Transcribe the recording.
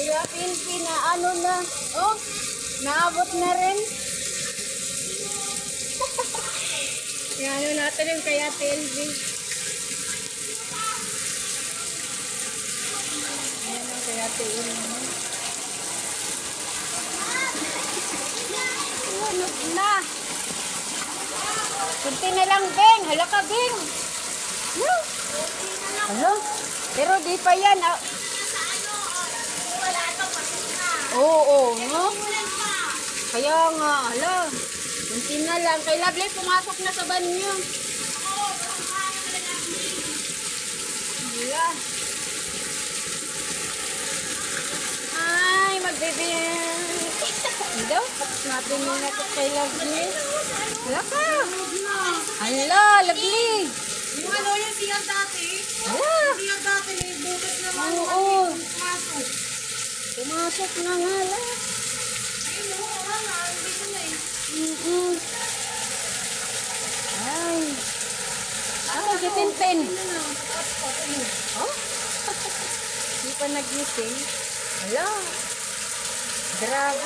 Kuya Pinky na ano na. Oh, naabot na rin. Yan, ano natin yung kaya TLV. Ayan ang kaya TLV. Ano na? Kunti na lang, Beng. Hala ka, Beng. No. Ano? Pero di pa yan. Ah. Oo, no? Kaya nga, hala. Kunti na lang. Kay Lovely, pumasok na sa banyo. Hala. Ay, magbibigyan. Daw, natin muna ko kay Lovely. Hala ka. Hala, Lovely. Yung ano yung siyang dati? Hala. Siyang dati may butas naman. Oo. Pumasok. Pumasok na nga lang. Ayun o, wala. Dito na eh. Ay. Ako, si Tintin. Oh? Hindi pa nagising. Hala. Grabe.